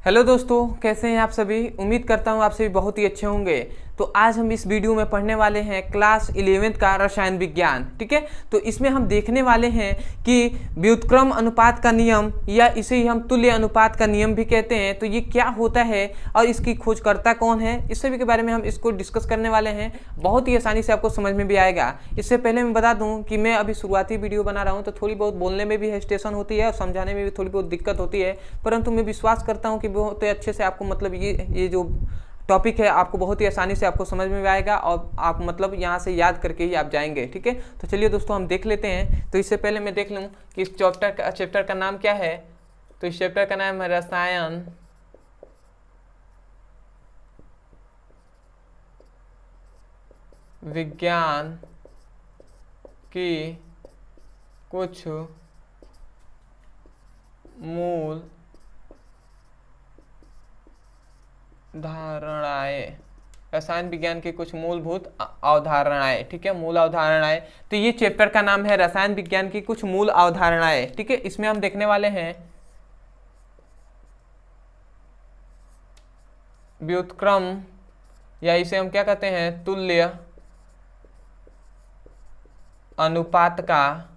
Hello दोस्तों, कैसे हैं आप सभी। उम्मीद करता हूं आप सभी बहुत ही अच्छे होंगे। तो आज हम इस वीडियो में पढ़ने वाले हैं क्लास 11वीं का रसायन विज्ञान। ठीक है, तो इसमें हम देखने वाले हैं कि व्युत्क्रम अनुपात का नियम या इसे ही हम तुल्य अनुपात का नियम भी कहते हैं, तो ये क्या होता है और इसकी खोजकर्ता कौन है, इस सभी के बारे में हम इसको डिस्कस करने वाले हैं। बहुत ही आसानी से आपको समझ में भी आएगा। इससे पहले मैं बता दूं कि मैं अभी शुरुआती वीडियो बना रहा हूं, तो थोड़ी बहुत बोलने में भी हेजिटेशन होती है और समझाने में भी थोड़ी बहुत दिक्कत होती है, परंतु मैं विश्वास करता हूं कि बहुत अच्छे से आपको मतलब ये जो टॉपिक है आपको बहुत ही आसानी से आपको समझ में आएगा और आप मतलब यहाँ से याद करके ही आप जाएंगे। ठीक है, तो चलिए दोस्तों हम देख लेते हैं। तो इससे पहले मैं देख लूँ कि इस चैप्टर का नाम क्या है। तो इस चैप्टर का नाम है रसायन विज्ञान की कुछ मूल धारणाएं, रसायन विज्ञान की कुछ मूलभूत अवधारणाएं। ठीक है, मूल अवधारणाएं। तो ये चैप्टर का नाम है रसायन विज्ञान की कुछ मूल अवधारणाएं। ठीक है, इसमें हम देखने वाले हैं व्युत्क्रम या इसे हम क्या कहते हैं, तुल्य अनुपात का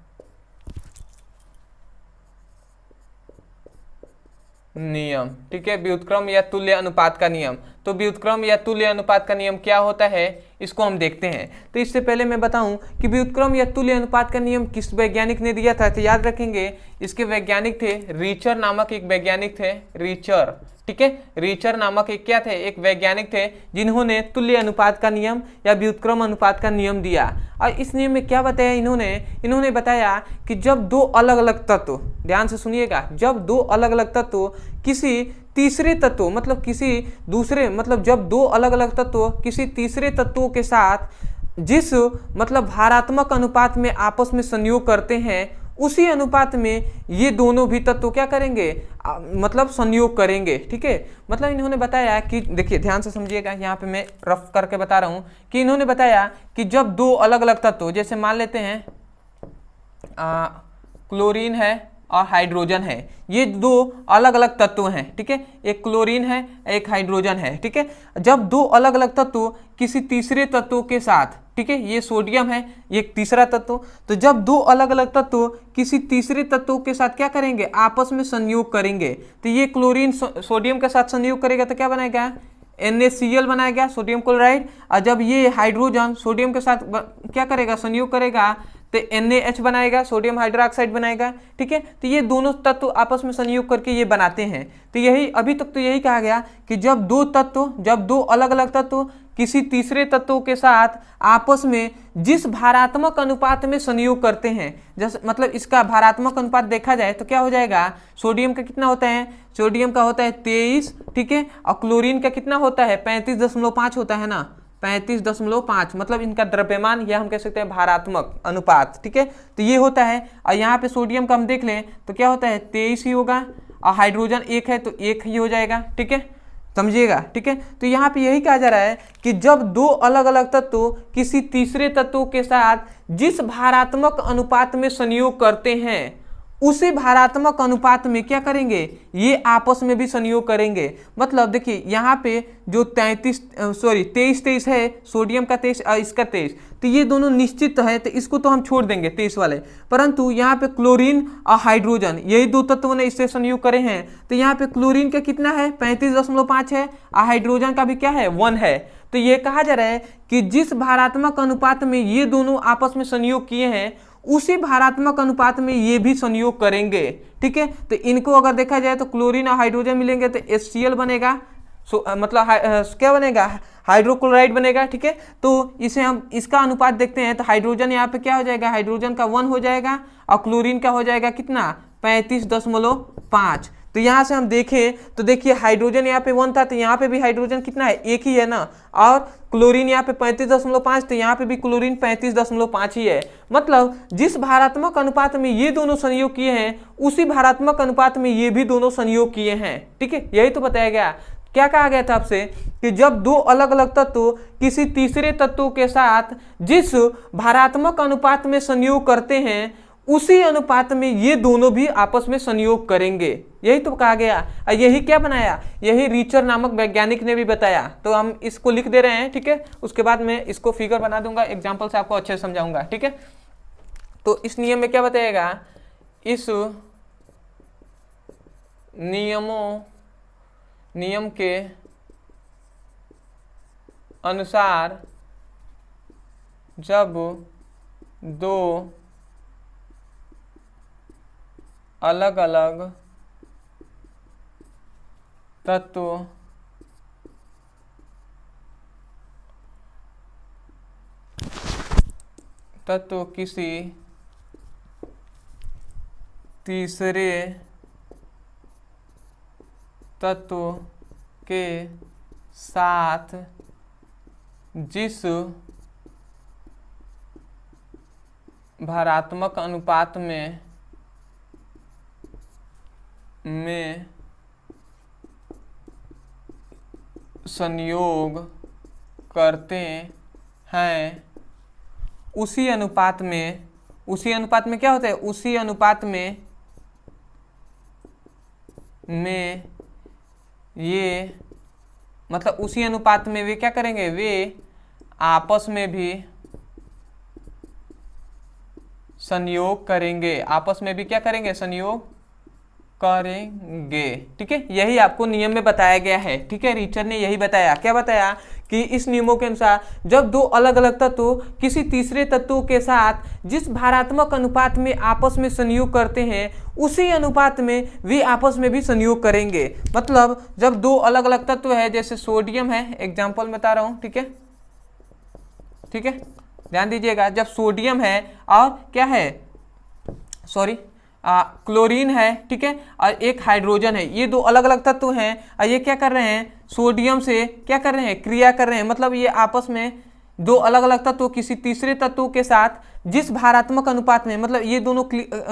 नियम। ठीक है, व्युत्क्रम या तुल्य अनुपात का नियम। तो व्युत्क्रम या तुल्य अनुपात का नियम क्या होता है, इसको हम देखते हैं। तो इससे पहले मैं बताऊं कि व्युत्क्रम या तुल्य अनुपात का नियम किस वैज्ञानिक ने दिया था, तो याद रखेंगे इसके वैज्ञानिक थे रीचर नामक एक वैज्ञानिक थे, रीचर। ठीक है, रीचर नामक एक क्या थे, एक वैज्ञानिक थे जिन्होंने तुल्य अनुपात का नियम या व्युत्क्रम अनुपात का नियम दिया। और इस नियम में क्या बताया इन्होंने बताया कि जब दो अलग अलग तत्व, ध्यान से सुनिएगा, जब दो अलग अलग तत्व किसी तीसरे तत्व मतलब किसी दूसरे मतलब जब दो अलग अलग तत्व किसी तीसरे तत्वों के साथ जिस मतलब भारात्मक अनुपात में आपस में संयोग करते हैं, उसी अनुपात में ये दोनों भी तत्व क्या करेंगे, मतलब संयोग करेंगे। ठीक है, मतलब इन्होंने बताया कि देखिए ध्यान से समझिएगा, यहाँ पे मैं रफ करके बता रहा हूँ कि इन्होंने बताया कि जब दो अलग अलग तत्व, जैसे मान लेते हैं क्लोरीन है और हाइड्रोजन है, ये दो अलग अलग तत्व हैं। ठीक है, एक क्लोरीन है एक हाइड्रोजन है। ठीक है, जब दो अलग अलग तत्व किसी तीसरे तत्व के साथ, ठीक है, ये सोडियम है ये एक तीसरा तत्व, तो जब दो अलग अलग तत्व किसी तीसरे तत्व के साथ क्या करेंगे, आपस में संयोग करेंगे, तो ये क्लोरीन सोडियम के साथ संयोग करेगा तो क्या बनाएगा, NaCl बनाएगा, सोडियम क्लोराइड। और जब ये हाइड्रोजन सोडियम के साथ क्या करेगा, संयोग करेगा, तो NaH बनाएगा, सोडियम हाइड्रोक्साइड बनाएगा। ठीक है, तो ये दोनों तत्व आपस में संयोग करके ये बनाते हैं। तो यही अभी तक तो यही कहा गया कि जब दो अलग अलग तत्व किसी तीसरे तत्व के साथ आपस में जिस भारात्मक अनुपात में संयोग करते हैं, जैसे मतलब इसका भारात्मक अनुपात देखा जाए तो क्या हो जाएगा, सोडियम का कितना होता है, सोडियम का होता है 23। ठीक है, और क्लोरीन का कितना होता है 35.5 होता है ना, 35.5, मतलब इनका द्रव्यमान या हम कह सकते हैं भारात्मक अनुपात। ठीक है, तो ये होता है। और यहाँ पे सोडियम का हम देख लें तो क्या होता है 23 ही होगा, और हाइड्रोजन 1 है तो 1 ही हो जाएगा। ठीक है, समझिएगा। ठीक है, तो यहाँ पे यही कहा जा रहा है कि जब दो अलग अलग तत्व किसी तीसरे तत्व के साथ जिस भारात्मक अनुपात में संयोग करते हैं, उसी भारात्मक अनुपात में क्या करेंगे, ये आपस में भी संयोग करेंगे। मतलब देखिए यहाँ पे जो 23 है, सोडियम का 23 और इसका 23, तो ये दोनों निश्चित है, तो इसको तो हम छोड़ देंगे 23 वाले। परंतु यहाँ पे क्लोरीन और हाइड्रोजन यही दो तत्वों ने इससे संयोग करे हैं, तो यहाँ पे क्लोरीन का कितना है 35.5 है और हाइड्रोजन का भी क्या है 1 है। तो ये कहा जा रहा है कि जिस भारात्मक अनुपात में ये दोनों आपस में संयोग किए हैं, उसी भारात्मक अनुपात में ये भी संयोग करेंगे। ठीक है, तो इनको अगर देखा जाए तो क्लोरीन और हाइड्रोजन मिलेंगे तो HCl बनेगा, मतलब क्या बनेगा, हाइड्रोक्लोराइड बनेगा। ठीक है, तो इसे हम इसका अनुपात देखते हैं तो हाइड्रोजन यहाँ पे क्या हो जाएगा, हाइड्रोजन का 1 हो जाएगा और क्लोरीन का हो जाएगा कितना 35.5। तो यहाँ से हम देखें तो देखिए हाइड्रोजन यहाँ पे 1 था, तो यहाँ पे भी हाइड्रोजन कितना है 1 ही है ना, और क्लोरीन यहाँ पे 35.5, तो यहाँ पे भी क्लोरीन 35.5 ही है। मतलब जिस भारात्मक अनुपात में ये दोनों संयोग किए हैं, उसी भारात्मक अनुपात में ये भी दोनों संयोग किए हैं। ठीक है, यही तो बताया गया। क्या कहा गया था आपसे कि जब दो अलग अलग तत्व किसी तीसरे तत्व के साथ जिस भारात्मक अनुपात में संयोग करते हैं, उसी अनुपात में ये दोनों भी आपस में संयोग करेंगे। यही तो कहा गया, यही क्या बनाया, यही रीचर नामक वैज्ञानिक ने भी बताया। तो हम इसको लिख दे रहे हैं, ठीक है। उसके बाद मैं इसको फिगर बना दूंगा, एग्जाम्पल से आपको अच्छे से समझाऊंगा, ठीक है। तो इस नियम में क्या बताएगा, इस नियम के अनुसार जब दो अलग अलग तत्व किसी तीसरे तत्व के साथ जिस भारात्मक अनुपात में संयोग करते हैं, उसी अनुपात में क्या होता है, उसी अनुपात में ये मतलब उसी अनुपात में वे क्या करेंगे, वे आपस में भी संयोग करेंगे, आपस में भी क्या करेंगे, संयोग करेंगे, ठीक है। यही आपको नियम में बताया गया है, ठीक है। रीचर ने यही बताया, क्या बताया कि इस नियमों के अनुसार जब दो अलग अलग तत्व किसी तीसरे तत्व के साथ जिस भारात्मक अनुपात में आपस में संयोग करते हैं, उसी अनुपात में वे आपस में भी संयोग करेंगे। मतलब जब दो अलग अलग तत्व है, जैसे सोडियम है, एग्जाम्पल बता रहा हूं, ठीक है, ठीक है, ध्यान दीजिएगा। जब सोडियम है और क्या है, सॉरी क्लोरीन है, ठीक है, और एक हाइड्रोजन है, ये दो अलग अलग तत्व हैं और ये क्या कर रहे हैं, सोडियम से क्या कर रहे हैं, क्रिया कर रहे हैं। मतलब ये आपस में दो अलग अलग तत्व किसी तीसरे तत्व के साथ जिस भारात्मक अनुपात में, मतलब ये दोनों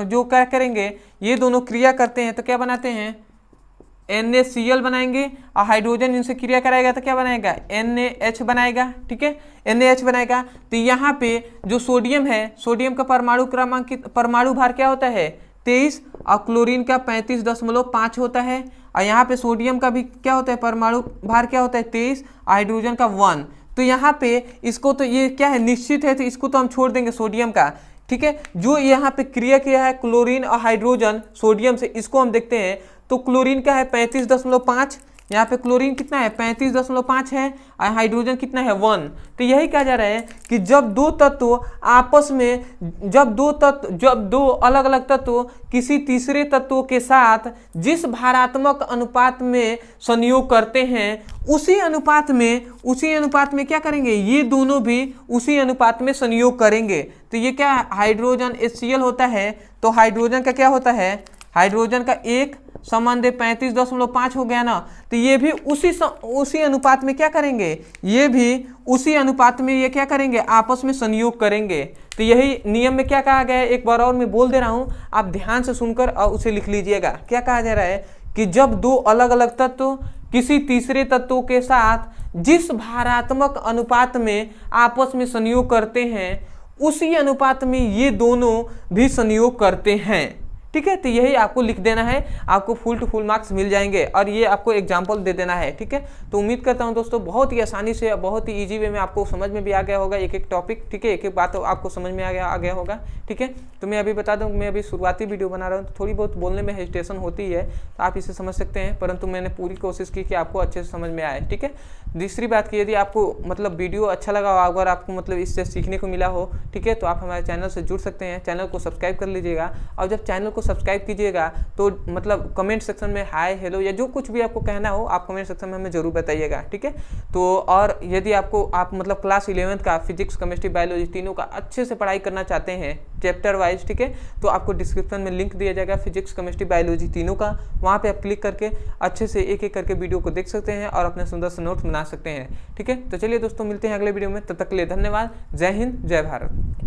जो क्या करेंगे, ये दोनों क्रिया करते हैं तो क्या बनाते हैं, NaCl बनाएंगे, और हाइड्रोजन इनसे क्रिया कराएगा तो क्या बनाएगा, NaH बनाएगा, ठीक है, NaH बनाएगा। तो यहाँ पे जो सोडियम है, सोडियम का परमाणु क्रमांक, परमाणु भार क्या होता है, 23, और क्लोरीन का 35.5 होता है। और यहाँ पे सोडियम का भी क्या होता है, परमाणु भार क्या होता है, 23, हाइड्रोजन का 1। तो यहाँ पे इसको तो ये क्या है, निश्चित है, तो इसको तो हम छोड़ देंगे सोडियम का, ठीक है। जो यहाँ पे क्रिया किया है क्लोरीन और हाइड्रोजन सोडियम से, इसको हम देखते हैं। तो क्लोरीन का है 35.5, यहाँ पे क्लोरीन कितना है, 35.5 है, और हाइड्रोजन कितना है, 1। तो यही कहा जा रहा है कि जब दो तत्व आपस में, जब दो अलग अलग तत्व किसी तीसरे तत्व के साथ जिस भारात्मक अनुपात में संयोग करते हैं, उसी अनुपात में क्या करेंगे, ये दोनों भी उसी अनुपात में संयोग करेंगे। तो ये क्या, हाइड्रोजन HCl होता है। तो हाइड्रोजन का क्या होता है, हाइड्रोजन का 1 संबंध 35.5 हो गया ना। तो ये भी उसी अनुपात में क्या करेंगे, ये भी उसी अनुपात में ये क्या करेंगे, आपस में संयोग करेंगे। तो यही नियम में क्या कहा गया है, एक बार और मैं बोल दे रहा हूं, आप ध्यान से सुनकर और उसे लिख लीजिएगा। क्या कहा जा रहा है कि जब दो अलग अलग तत्व किसी तीसरे तत्व के साथ जिस भारात्मक अनुपात में आपस में संयोग करते हैं, उसी अनुपात में ये दोनों भी संयोग करते हैं, ठीक है। तो यही आपको लिख देना है, आपको फुल टू फुल मार्क्स मिल जाएंगे, और ये आपको एग्जाम्पल दे देना है, ठीक है। तो उम्मीद करता हूं दोस्तों बहुत ही आसानी से, बहुत ही इजी वे में आपको समझ में भी आ गया होगा एक एक टॉपिक, ठीक है, एक एक बात आपको समझ में आ गया होगा, ठीक है। तो मैं अभी बता दूं, मैं अभी शुरुआती वीडियो बना रहा हूँ, तो थोड़ी बहुत बोलने में हेजिटेशन होती है, तो आप इसे समझ सकते हैं, परंतु मैंने पूरी कोशिश की कि आपको अच्छे से समझ में आए, ठीक है। दूसरी बात की, यदि आपको मतलब वीडियो अच्छा लगा हो, अगर आपको मतलब इससे सीखने को मिला हो, ठीक है, तो आप हमारे चैनल से जुड़ सकते हैं, चैनल को सब्सक्राइब कर लीजिएगा। और जब चैनल को सब्सक्राइब कीजिएगा तो मतलब कमेंट सेक्शन में हाय, हेलो या जो कुछ भी आपको कहना हो, आप कमेंट सेक्शन में हमें जरूर बताइएगा, ठीक है। तो और यदि आप मतलब क्लास 11th का फिजिक्स, केमिस्ट्री, बायोलॉजी तीनों का अच्छे से पढ़ाई करना चाहते हैं चैप्टर वाइज, ठीक है, तो आपको डिस्क्रिप्शन में लिंक दिया जाएगा फिजिक्स, केमिस्ट्री, बायोलॉजी तीनों का, वहाँ पे आप क्लिक करके अच्छे से एक एक करके वीडियो को देख सकते हैं और अपने सुंदर से नोट बना सकते हैं, ठीक है। तो चलिए दोस्तों, मिलते हैं अगले वीडियो में, तब तक के लिए धन्यवाद। जय हिंद, जय भारत।